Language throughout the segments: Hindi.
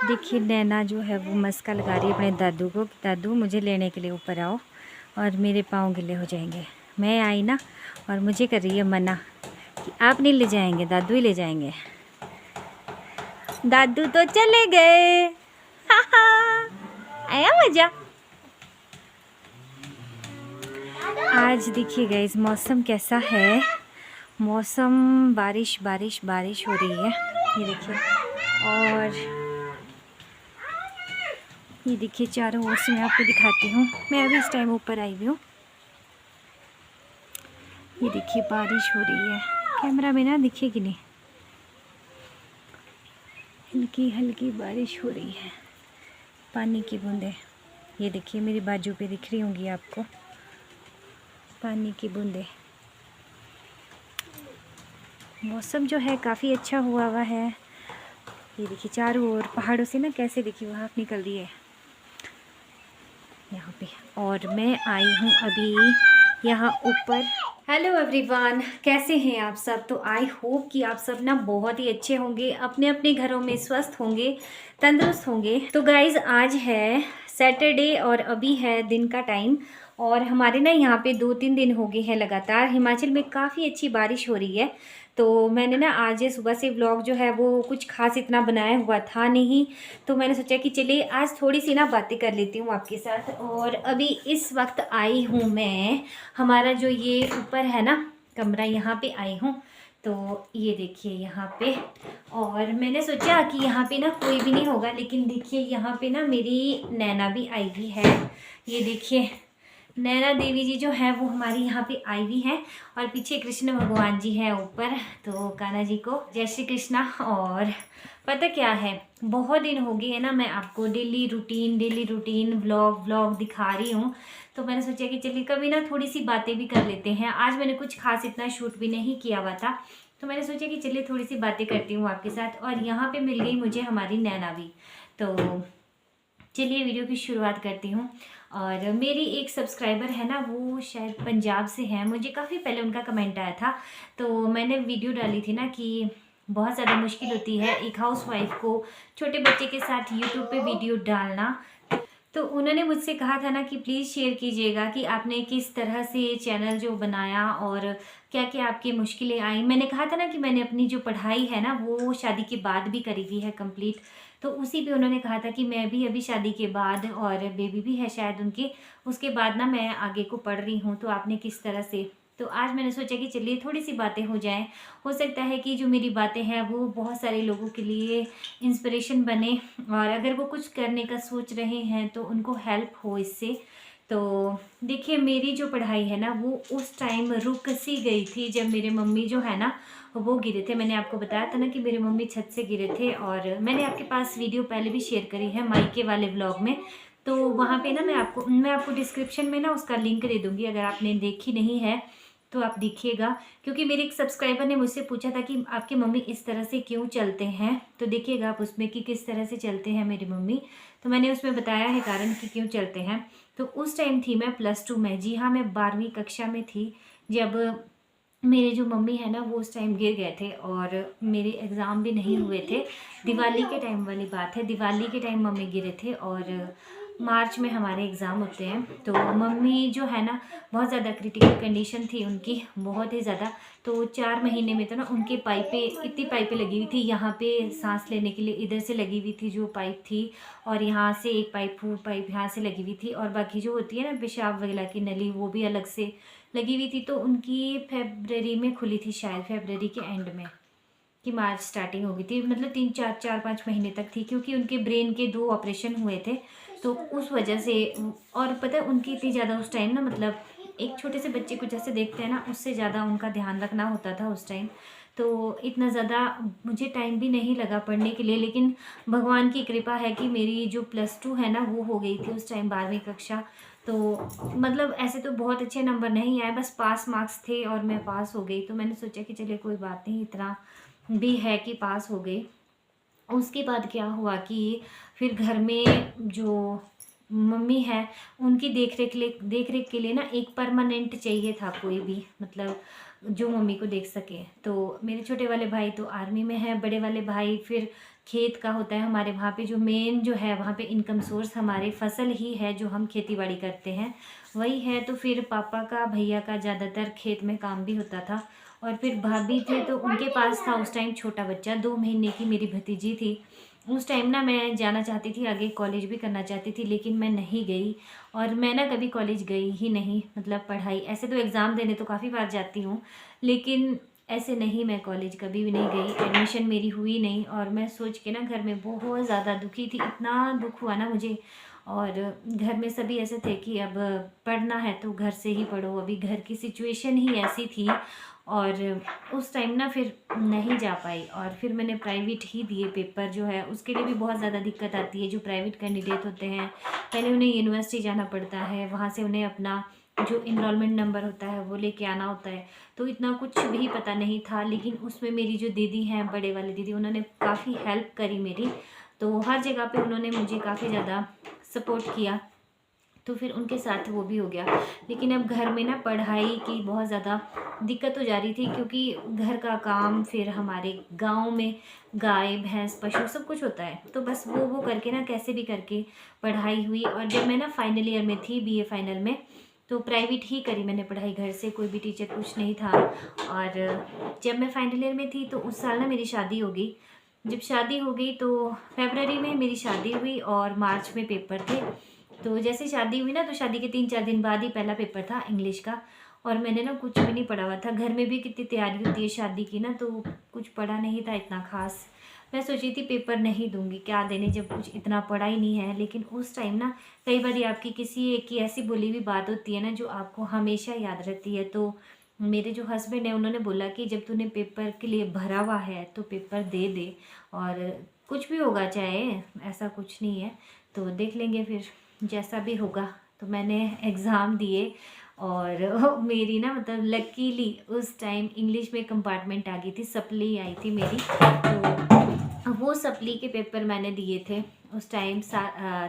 देखिए नैना जो है वो मस्का लगा रही है अपने दादू को कि दादू मुझे लेने के लिए ऊपर आओ और मेरे पाँव गिले हो जाएंगे। मैं आई ना और मुझे कर रही है मना कि आप नहीं ले जाएंगे, दादू ही ले जाएंगे। दादू तो चले गए। आया मजा। आज देखिए गाइस मौसम कैसा है। मौसम बारिश बारिश बारिश हो रही है, ये देखिए। और ये देखिए चारों ओर से मैं आपको दिखाती हूँ। मैं अभी इस टाइम ऊपर आई हुई हूँ। ये देखिए बारिश हो रही है, कैमरा में ना दिखेगी नहीं, हल्की हल्की बारिश हो रही है, पानी की बूंदें। ये देखिए मेरी बाजू पे दिख रही होंगी आपको पानी की बूंदें। मौसम जो है काफ़ी अच्छा हुआ है। ये देखिए चारों ओर पहाड़ों से ना कैसे देखिए भाप निकल रही है यहाँ पे। और मैं आई हूँ अभी यहाँ ऊपर। हेलो एवरीवन, कैसे हैं आप सब। तो आई होप कि आप सब ना बहुत ही अच्छे होंगे, अपने अपने घरों में स्वस्थ होंगे, तंदुरुस्त होंगे। तो गाइज़ आज है सैटरडे और अभी है दिन का टाइम। और हमारे ना यहाँ पे 2-3 दिन हो गए हैं लगातार हिमाचल में काफ़ी अच्छी बारिश हो रही है। तो मैंने ना आज सुबह से व्लॉग जो है वो कुछ खास इतना बनाया हुआ था नहीं, तो मैंने सोचा कि चलिए आज थोड़ी सी ना बातें कर लेती हूँ आपके साथ। और अभी इस वक्त आई हूँ मैं, हमारा जो ये ऊपर है ना कमरा, यहाँ पे आई हूँ। तो ये देखिए यहाँ पे, और मैंने सोचा कि यहाँ पे ना कोई भी नहीं होगा, लेकिन देखिए यहाँ पे ना मेरी नैना भी आई हुई है। ये देखिए नैना देवी जी जो है वो हमारी यहाँ पे आई हुई है, और पीछे कृष्ण भगवान जी है ऊपर। तो कान्हा जी को जय श्री कृष्णा। और पता क्या है, बहुत दिन हो गए है ना मैं आपको डेली रूटीन व्लॉग दिखा रही हूँ। तो मैंने सोचा कि चलिए कभी ना थोड़ी सी बातें भी कर लेते हैं। आज मैंने कुछ खास इतना शूट भी नहीं किया हुआ था, तो मैंने सोचा कि चलिए थोड़ी सी बातें करती हूँ आपके साथ। और यहाँ पे मिल गई मुझे हमारी नैना भी। तो चलिए वीडियो की शुरुआत करती हूँ। और मेरी एक सब्सक्राइबर है ना, वो शायद पंजाब से है, मुझे काफ़ी पहले उनका कमेंट आया था। तो मैंने वीडियो डाली थी ना कि बहुत ज़्यादा मुश्किल होती है एक हाउसवाइफ को छोटे बच्चे के साथ यूट्यूब पे वीडियो डालना। तो उन्होंने मुझसे कहा था ना कि प्लीज़ शेयर कीजिएगा कि आपने किस तरह से चैनल जो बनाया और क्या क्या आपकी मुश्किलें आई। मैंने कहा था ना कि मैंने अपनी जो पढ़ाई है ना वो शादी के बाद भी करी हुई है कंप्लीट। तो उसी पे उन्होंने कहा था कि मैं भी अभी शादी के बाद, और बेबी भी है शायद उनकी, उसके बाद ना मैं आगे को पढ़ रही हूँ, तो आपने किस तरह से। तो आज मैंने सोचा कि चलिए थोड़ी सी बातें हो जाएं, हो सकता है कि जो मेरी बातें हैं वो बहुत सारे लोगों के लिए इंस्पिरेशन बने, और अगर वो कुछ करने का सोच रहे हैं तो उनको हेल्प हो इससे। तो देखिए मेरी जो पढ़ाई है ना वो उस टाइम रुक सी गई थी जब मेरे मम्मी जो है ना वो गिरे थे। मैंने आपको बताया था ना कि मेरे मम्मी छत से गिरे थे, और मैंने आपके पास वीडियो पहले भी शेयर करी है मायके वाले व्लॉग में। तो वहाँ पे ना मैं आपको डिस्क्रिप्शन में ना उसका लिंक दे दूँगी, अगर आपने देखी नहीं है तो आप देखिएगा। क्योंकि मेरे एक सब्सक्राइबर ने मुझसे पूछा था कि आपकी मम्मी इस तरह से क्यों चलते हैं, तो देखिएगा आप उसमें कि किस तरह से चलते हैं मेरी मम्मी। तो मैंने उसमें बताया है कारण कि क्यों चलते हैं। तो उस टाइम थी मैं +2 में, जी हाँ मैं 12वीं कक्षा में थी, जब मेरे जो मम्मी है ना वो उस टाइम गिर गए थे, और मेरे एग्ज़ाम भी नहीं हुए थे। दिवाली के टाइम वाली बात है, दिवाली के टाइम मम्मी गिरे थे, और मार्च में हमारे एग्ज़ाम होते हैं। तो मम्मी जो है ना बहुत ज़्यादा क्रिटिकल कंडीशन थी उनकी, बहुत ही ज़्यादा। तो 4 महीने में तो ना उनके पाइपें, इतनी पाइपें लगी हुई थी यहाँ पे सांस लेने के लिए, इधर से लगी हुई थी जो पाइप थी, और यहाँ से एक पाइप यहाँ से लगी हुई थी, और बाकी जो होती है ना पेशाब वगैरह की नली वो भी अलग से लगी हुई थी। तो उनकी फेबररी में खुली थी, शायद फेबररी के एंड में, कि मार्च स्टार्टिंग हो गई थी, मतलब 3-4-5 महीने तक थी, क्योंकि उनके ब्रेन के 2 ऑपरेशन हुए थे। तो उस वजह से, और पता है उनकी इतनी ज़्यादा उस टाइम ना, मतलब एक छोटे से बच्चे को जैसे देखते हैं ना उससे ज़्यादा उनका ध्यान रखना होता था उस टाइम। तो इतना ज़्यादा मुझे टाइम भी नहीं लगा पढ़ने के लिए, लेकिन भगवान की कृपा है कि मेरी जो +2 है ना वो हो गई थी उस टाइम, 12वीं कक्षा। तो मतलब ऐसे तो बहुत अच्छे नंबर नहीं आए, बस पास मार्क्स थे और मैं पास हो गई। तो मैंने सोचा कि चलिए कोई बात नहीं, इतना भी है कि पास हो गई। उसके बाद क्या हुआ कि फिर घर में जो मम्मी है उनकी देख रेख के लिए ना एक परमानेंट चाहिए था कोई भी, मतलब जो मम्मी को देख सके। तो मेरे छोटे वाले भाई तो आर्मी में है, बड़े वाले भाई फिर खेत का होता है हमारे वहाँ पे, जो मेन जो है वहाँ पे इनकम सोर्स हमारे फसल ही है, जो हम खेती बाड़ी करते हैं वही है। तो फिर पापा का, भैया का ज़्यादातर खेत में काम भी होता था। और फिर भाभी थे तो उनके पास था उस टाइम छोटा बच्चा, 2 महीने की मेरी भतीजी थी। उस टाइम ना मैं जाना चाहती थी आगे, कॉलेज भी करना चाहती थी, लेकिन मैं नहीं गई। और मैं ना कभी कॉलेज गई ही नहीं, मतलब पढ़ाई ऐसे तो एग्ज़ाम देने तो काफ़ी बार जाती हूँ, लेकिन ऐसे नहीं, मैं कॉलेज कभी भी नहीं गई, एडमिशन मेरी हुई नहीं। और मैं सोच के ना घर में बहुत ज़्यादा दुखी थी, इतना दुख हुआ ना मुझे। और घर में सभी ऐसे थे कि अब पढ़ना है तो घर से ही पढ़ो, अभी घर की सिचुएशन ही ऐसी थी। और उस टाइम ना फिर नहीं जा पाई, और फिर मैंने प्राइवेट ही दिए पेपर। जो है उसके लिए भी बहुत ज़्यादा दिक्कत आती है, जो प्राइवेट कैंडिडेट होते हैं पहले उन्हें यूनिवर्सिटी जाना पड़ता है, वहाँ से उन्हें अपना जो इनरोलमेंट नंबर होता है वो लेके आना होता है। तो इतना कुछ भी पता नहीं था, लेकिन उसमें मेरी जो दीदी हैं, बड़े वाली दीदी, उन्होंने काफ़ी हेल्प करी मेरी। तो हर जगह पे उन्होंने मुझे काफ़ी ज़्यादा सपोर्ट किया, तो फिर उनके साथ वो भी हो गया। लेकिन अब घर में ना पढ़ाई की बहुत ज़्यादा दिक्कत हो जा रही थी, क्योंकि घर का काम, फिर हमारे गांव में गाय भैंस पशु सब कुछ होता है, तो बस वो करके ना कैसे भी करके पढ़ाई हुई। और जब मैं ना फाइनल ईयर में थी, बीए फाइनल में, तो प्राइवेट ही करी मैंने पढ़ाई, घर से कोई भी टीचर कुछ नहीं था। और जब मैं फाइनल ईयर में थी तो उस साल ना मेरी शादी हो गई। जब शादी हो गई तो फरवरी में मेरी शादी हुई और मार्च में पेपर थे। तो जैसे शादी हुई ना, तो शादी के 3-4 दिन बाद ही पहला पेपर था इंग्लिश का। और मैंने ना कुछ भी नहीं पढ़ा हुआ था, घर में भी कितनी तैयारी होती है शादी की ना, तो कुछ पढ़ा नहीं था इतना खास। मैं सोची थी पेपर नहीं दूंगी, क्या देने, जब कुछ इतना पढ़ा ही नहीं है। लेकिन उस टाइम ना कई बार आपकी किसी एक की ऐसी बोली हुई बात होती है ना, जो आपको हमेशा याद रहती है। तो मेरे जो हस्बैंड है उन्होंने बोला कि जब तूने पेपर के लिए भरा हुआ है तो पेपर दे दे, और कुछ भी होगा, चाहे ऐसा कुछ नहीं है, तो देख लेंगे फिर जैसा भी होगा। तो मैंने एग्ज़ाम दिए, और मेरी ना मतलब लकीली उस टाइम इंग्लिश में कंपार्टमेंट आ गई थी, सप्ली आई थी मेरी। तो वो सप्ली के पेपर मैंने दिए थे उस टाइम।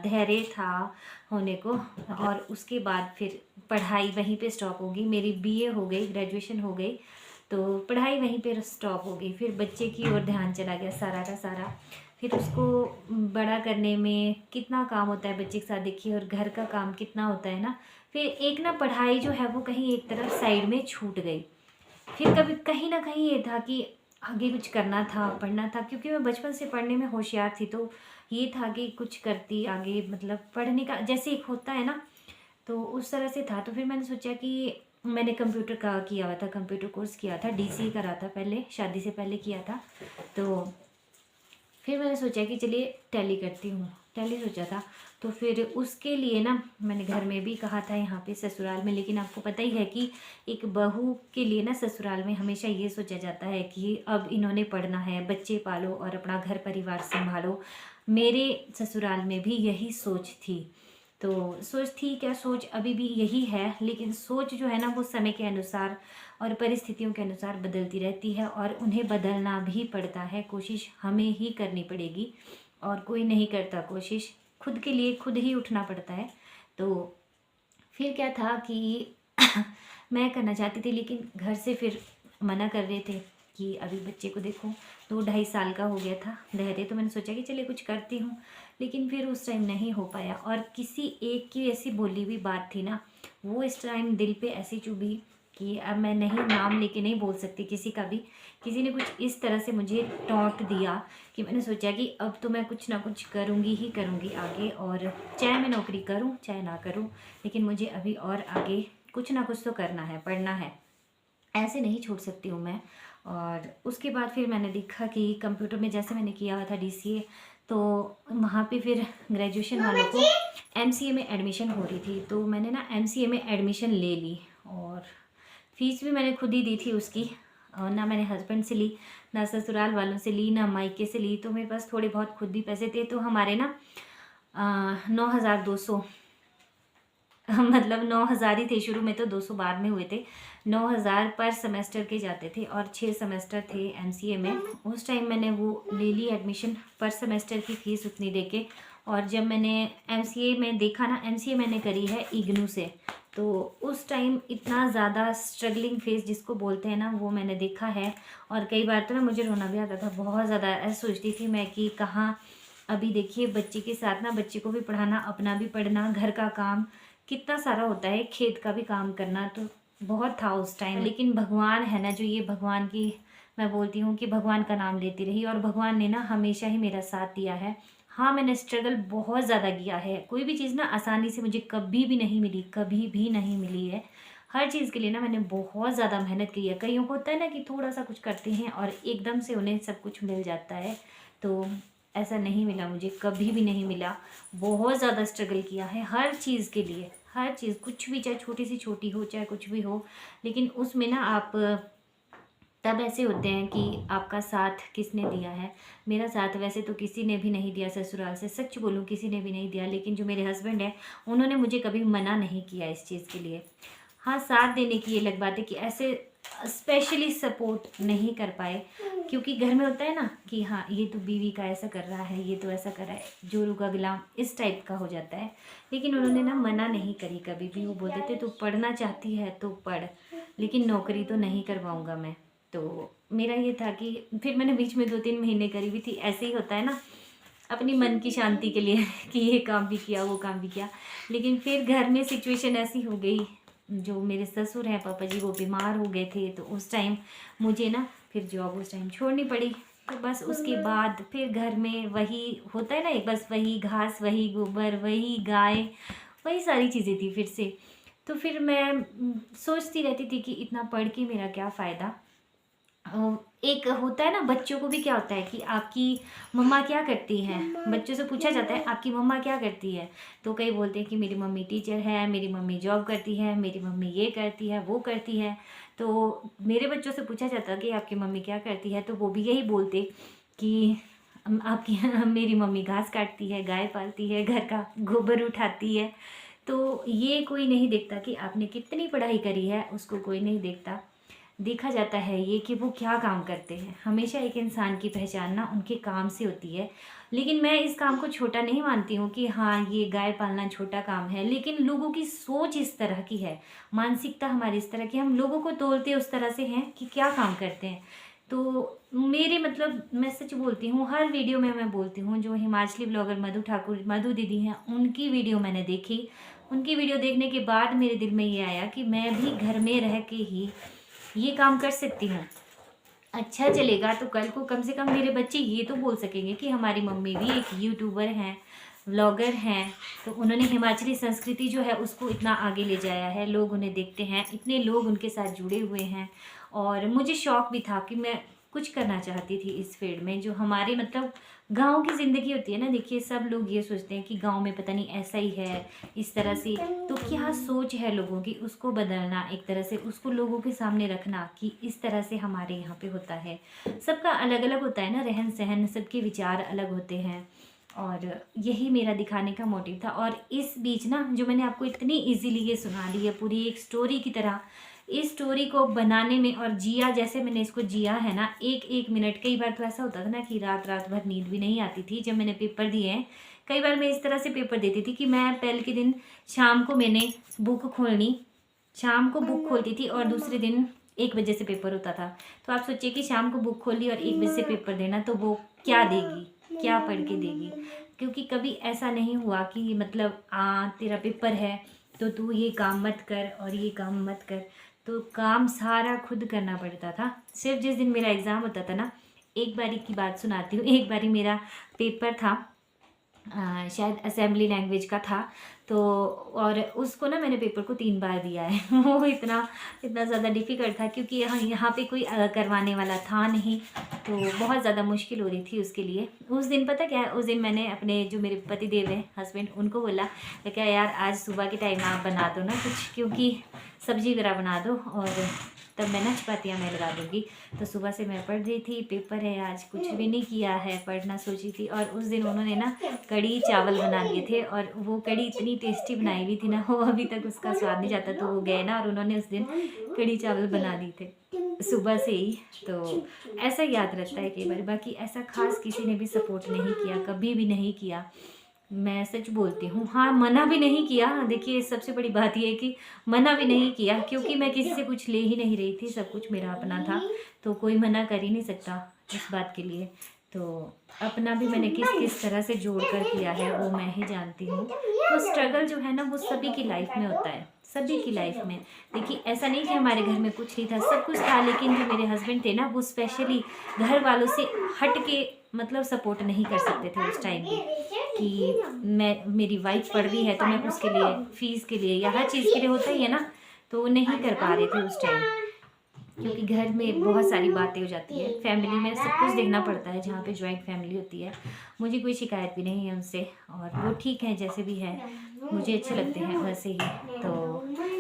धैर्य था होने को, और उसके बाद फिर पढ़ाई वहीं पे स्टॉप हो गई। मेरी बीए हो गई, ग्रेजुएशन हो गई, तो पढ़ाई वहीं पे स्टॉप हो गई। फिर बच्चे की ओर ध्यान चला गया सारा का सारा। फिर उसको बड़ा करने में कितना काम होता है बच्चे के साथ, देखिए, और घर का काम कितना होता है ना। फिर एक ना पढ़ाई जो है वो कहीं एक तरफ साइड में छूट गई। फिर कभी कहीं ना कहीं ये था कि आगे कुछ करना था, पढ़ना था, क्योंकि मैं बचपन से पढ़ने में होशियार थी। तो ये था कि कुछ करती आगे, मतलब पढ़ने का जैसे एक होता है ना, तो उस तरह से था। तो फिर मैंने सोचा कि मैंने कंप्यूटर का किया हुआ था, कंप्यूटर कोर्स किया था, डीसी करा था पहले, शादी से पहले किया था। तो फिर मैंने सोचा कि चलिए टैली करती हूँ, टैली सोचा था। तो फिर उसके लिए ना मैंने घर में भी कहा था, यहाँ पे ससुराल में। लेकिन आपको पता ही है कि एक बहू के लिए ना ससुराल में हमेशा ये सोचा जाता है कि अब इन्होंने पढ़ना है, बच्चे पालो और अपना घर परिवार संभालो। मेरे ससुराल में भी यही सोच थी। तो सोच थी क्या, सोच अभी भी यही है, लेकिन सोच जो है ना वो समय के अनुसार और परिस्थितियों के अनुसार बदलती रहती है, और उन्हें बदलना भी पड़ता है। कोशिश हमें ही करनी पड़ेगी, और कोई नहीं करता कोशिश, खुद के लिए खुद ही उठना पड़ता है। तो फिर क्या था कि मैं करना चाहती थी, लेकिन घर से फिर मना कर रहे थे कि अभी बच्चे को देखो, 2-2.5 साल का हो गया था धैर्य। तो मैंने सोचा कि चलिए कुछ करती हूँ, लेकिन फिर उस टाइम नहीं हो पाया। और किसी एक की ऐसी बोली हुई बात थी ना, वो इस टाइम दिल पे ऐसी चुभी कि अब मैं नहीं, नाम लेके नहीं बोल सकती किसी का भी। किसी ने कुछ इस तरह से मुझे टॉन्ट दिया कि मैंने सोचा कि अब तो मैं कुछ ना कुछ करूँगी ही करूँगी आगे, और चाहे मैं नौकरी करूँ चाहे ना करूँ, लेकिन मुझे अभी और आगे कुछ ना कुछ तो करना है, पढ़ना है, ऐसे नहीं छोड़ सकती हूँ मैं। और उसके बाद फिर मैंने देखा कि कंप्यूटर में जैसे मैंने किया हुआ था डीसीए, तो वहाँ पे फिर ग्रेजुएशन वालों को एमसीए में एडमिशन हो रही थी। तो मैंने ना एमसीए में एडमिशन ले ली, और फीस भी मैंने खुद ही दी थी उसकी। और ना मैंने हस्बैंड से ली, ना ससुराल वालों से ली, ना मायके से ली। तो मेरे पास थोड़े बहुत खुद भी पैसे थे। तो हमारे ना 9,200 मतलब 9,000 ही थे शुरू में, तो 200 बाद में हुए थे। 9,000 पर सेमेस्टर के जाते थे, और 6 सेमेस्टर थे एमसीए में। उस टाइम मैंने वो ले ली एडमिशन, पर सेमेस्टर की फ़ीस उतनी दे के। और जब मैंने एमसीए में देखा ना, एमसीए मैंने करी है इग्नू से, तो उस टाइम इतना ज़्यादा स्ट्रगलिंग फेस जिसको बोलते हैं ना, वो मैंने देखा है। और कई बार तो ना मुझे रोना भी आता था, बहुत ज़्यादा ऐसा सोचती थी मैं कि कहाँ। अभी देखिए बच्चे के साथ ना, बच्चे को भी पढ़ाना, अपना भी पढ़ना, घर का काम कितना सारा होता है, खेत का भी काम करना, तो बहुत था उस टाइम। लेकिन भगवान है ना, जो ये भगवान की मैं बोलती हूँ कि भगवान का नाम लेती रही, और भगवान ने ना हमेशा ही मेरा साथ दिया है। हाँ, मैंने स्ट्रगल बहुत ज़्यादा किया है, कोई भी चीज़ ना आसानी से मुझे कभी भी नहीं मिली, कभी भी नहीं मिली है। हर चीज़ के लिए ना मैंने बहुत ज़्यादा मेहनत की है। कईयों को होता है ना कि थोड़ा सा कुछ करते हैं और एकदम से उन्हें सब कुछ मिल जाता है, तो ऐसा नहीं मिला मुझे, कभी भी नहीं मिला। बहुत ज़्यादा स्ट्रगल किया है हर चीज़ के लिए, हर चीज़, कुछ भी, चाहे छोटी सी छोटी हो, चाहे कुछ भी हो। लेकिन उसमें ना आप तब ऐसे होते हैं कि आपका साथ किसने दिया है। मेरा साथ वैसे तो किसी ने भी नहीं दिया ससुराल से, सच बोलूँ किसी ने भी नहीं दिया। लेकिन जो मेरे हस्बैंड हैं, उन्होंने मुझे कभी मना नहीं किया इस चीज़ के लिए। हाँ, साथ देने की ये अलग बात है कि ऐसे स्पेशली सपोर्ट नहीं कर पाए, क्योंकि घर में होता है ना कि हाँ, ये तो बीवी का ऐसा कर रहा है, ये तो ऐसा कर रहा है, जोरू का गुलाम, इस टाइप का हो जाता है। लेकिन उन्होंने ना मना नहीं करी कभी भी। वो बोलते थे तू पढ़ना चाहती है तो पढ़, लेकिन नौकरी तो नहीं करवाऊँगा मैं। तो मेरा ये था कि फिर मैंने बीच में 2-3 महीने करी भी थी। ऐसे ही होता है ना, अपनी मन की शांति के लिए कि ये काम भी किया, वो काम भी किया। लेकिन फिर घर में सिचुएशन ऐसी हो गई, जो मेरे ससुर हैं, पापा जी, वो बीमार हो गए थे, तो उस टाइम मुझे ना फिर जॉब उस टाइम छोड़नी पड़ी। तो बस उसके बाद फिर घर में वही होता है ना, बस वही घास, वही गोबर, वही गाय, वही सारी चीज़ें थी फिर से। तो फिर मैं सोचती रहती थी कि इतना पढ़ के मेरा क्या फ़ायदा। एक होता है ना, बच्चों को भी क्या होता है कि आपकी मम्मा क्या करती हैं, बच्चों से पूछा जाता है आपकी मम्मा क्या करती है, तो कई बोलते हैं कि मेरी मम्मी टीचर है, मेरी मम्मी जॉब करती है, मेरी मम्मी ये करती है, वो करती है। तो मेरे बच्चों से पूछा जाता कि आपकी मम्मी क्या करती है, तो वो भी यही बोलते कि आपकी मेरी मम्मी घास काटती है, गाय पालती है, घर का गोबर उठाती है। तो ये कोई नहीं देखता कि आपने कितनी पढ़ाई करी है, उसको कोई नहीं देखता। देखा जाता है ये कि वो क्या काम करते हैं। हमेशा एक इंसान की पहचान ना उनके काम से होती है। लेकिन मैं इस काम को छोटा नहीं मानती हूँ कि हाँ, ये गाय पालना छोटा काम है, लेकिन लोगों की सोच इस तरह की है, मानसिकता हमारी इस तरह की, हम लोगों को तोलते उस तरह से हैं कि क्या काम करते हैं। तो मेरे मतलब मैं सच बोलती हूँ, हर वीडियो में मैं बोलती हूँ, जो हिमाचली ब्लॉगर मधु ठाकुर, मधु दीदी हैं, उनकी वीडियो मैंने देखी। उनकी वीडियो देखने के बाद मेरे दिल में ये आया कि मैं भी घर में रह के ही ये काम कर सकती हूँ। अच्छा चलेगा तो कल को कम से कम मेरे बच्चे ये तो बोल सकेंगे कि हमारी मम्मी भी एक यूट्यूबर हैं, व्लॉगर हैं। तो उन्होंने हिमाचली संस्कृति जो है उसको इतना आगे ले जाया है, लोग उन्हें देखते हैं, इतने लोग उनके साथ जुड़े हुए हैं। और मुझे शौक़ भी था कि मैं कुछ करना चाहती थी इस फील्ड में, जो हमारे मतलब गाँव की ज़िंदगी होती है ना। देखिए सब लोग ये सोचते हैं कि गाँव में पता नहीं ऐसा ही है, इस तरह से। तो क्या सोच है लोगों की, उसको बदलना, एक तरह से उसको लोगों के सामने रखना कि इस तरह से हमारे यहाँ पे होता है। सबका अलग अलग होता है ना रहन सहन, सबके विचार अलग होते हैं। और यही मेरा दिखाने का मोटिव था। और इस बीच ना, जो मैंने आपको इतनी इजीली ये सुना दी है पूरी एक स्टोरी की तरह, इस स्टोरी को बनाने में और जिया जैसे मैंने इसको जिया है ना, एक एक मिनट, कई बार तो ऐसा होता था ना कि रात रात भर नींद भी नहीं आती थी जब मैंने पेपर दिए हैं। कई बार मैं इस तरह से पेपर देती थी कि मैं पहले के दिन शाम को मैंने बुक खोलनी, शाम को बुक खोलती थी और दूसरे दिन 1 बजे से पेपर होता था। तो आप सोचिए कि शाम को बुक खोली और 1 बजे से पेपर देना, तो वो क्या देगी, क्या पढ़ के देगी। क्योंकि कभी ऐसा नहीं हुआ कि मतलब तेरा पेपर है तो तू ये काम मत कर और ये काम मत कर। तो काम सारा खुद करना पड़ता था। सिर्फ जिस दिन मेरा एग्ज़ाम होता था ना, एक बारी की बात सुनाती हूँ। एक बारी मेरा पेपर था, शायद असेंबली लैंग्वेज का था। तो और उसको ना मैंने पेपर को 3 बार दिया है। वो इतना इतना ज़्यादा डिफ़िकल्ट था क्योंकि यहाँ पे कोई करवाने वाला था नहीं, तो बहुत ज़्यादा मुश्किल हो रही थी उसके लिए। उस दिन पता क्या है, उस दिन मैंने अपने जो मेरे पति देव हैं हस्बैंड, उनको बोला क्या यार आज सुबह के टाइम आप बना दो ना कुछ, क्योंकि सब्ज़ी वगैरह बना दो और तब मैं ना चपातियाँ मैं लगा दूँगी। तो सुबह से मैं पढ़ रही थी, पेपर है आज, कुछ भी नहीं किया है, पढ़ना सोची थी। और उस दिन उन्होंने ना कढ़ी चावल बना लिए थे और वो कढ़ी इतनी टेस्टी बनाई हुई थी ना, वो अभी तक उसका स्वाद नहीं जाता। तो वो गए ना और उन्होंने उस दिन कढ़ी चावल बना दिए थे सुबह से ही। तो ऐसा याद रहता है कई बार। बाकी ऐसा खास किसी ने भी सपोर्ट नहीं किया, कभी भी नहीं किया। मैं सच बोलती हूँ। हाँ, मना भी नहीं किया। देखिए सबसे बड़ी बात ये है कि मना भी नहीं किया, क्योंकि मैं किसी से कुछ ले ही नहीं रही थी, सब कुछ मेरा अपना था, तो कोई मना कर ही नहीं सकता इस बात के लिए। तो अपना भी मैंने किस किस तरह से जोड़ कर किया है वो मैं ही जानती हूँ। तो स्ट्रगल जो है ना वो सभी की लाइफ में होता है, सभी की लाइफ में। देखिए ऐसा नहीं कि हमारे घर में कुछ नहीं था, सब कुछ था, लेकिन जो मेरे हस्बैंड थे ना वो स्पेशली घर वालों से हट के मतलब सपोर्ट नहीं कर सकते थे उस टाइम पे, कि मेरी वाइफ पढ़ रही है तो मैं उसके लिए फीस के लिए या हर चीज़ के लिए होता ही है ना, तो वो नहीं कर पा रहे थे उस टाइम, क्योंकि घर में बहुत सारी बातें हो जाती है, फैमिली में सब कुछ देखना पड़ता है जहाँ पे जॉइंट फैमिली होती है। मुझे कोई शिकायत भी नहीं है उनसे, और वो ठीक है जैसे भी है, मुझे अच्छे लगते हैं वैसे ही। तो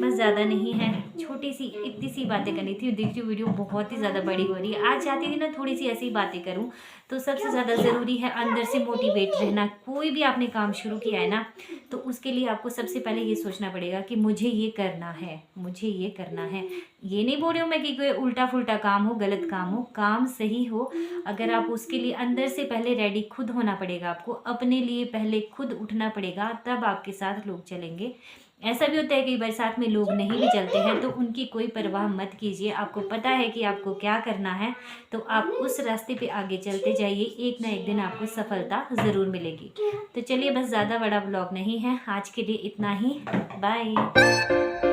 बस ज़्यादा नहीं है, छोटी सी इतनी सी बातें करनी थी। देखिए वीडियो बहुत ही ज़्यादा बड़ी हो रही है, आज चाहती थी ना थोड़ी सी ऐसी बातें करूँ। तो सबसे ज़्यादा ज़रूरी है अंदर से मोटिवेट रहना। कोई भी आपने काम शुरू किया है ना, तो उसके लिए आपको सबसे पहले ये सोचना पड़ेगा कि मुझे ये करना है, मुझे ये करना है। ये नहीं बोल रही हूँ मैं कि कोई उल्टा फुल्टा काम हो, गलत काम हो, काम सही हो। अगर आप उसके लिए अंदर से पहले रेडी खुद होना पड़ेगा, आपको अपने लिए पहले खुद उठना पड़ेगा, तब आपके साथ लोग चलेंगे। ऐसा भी होता है कई बार साथ में लोग नहीं भी चलते हैं, तो उनकी कोई परवाह मत कीजिए। आपको पता है कि आपको क्या करना है, तो आप उस रास्ते पे आगे चलते जाइए, एक ना एक दिन आपको सफलता ज़रूर मिलेगी। तो चलिए, बस ज़्यादा बड़ा ब्लॉग नहीं है आज के लिए, इतना ही। बाय।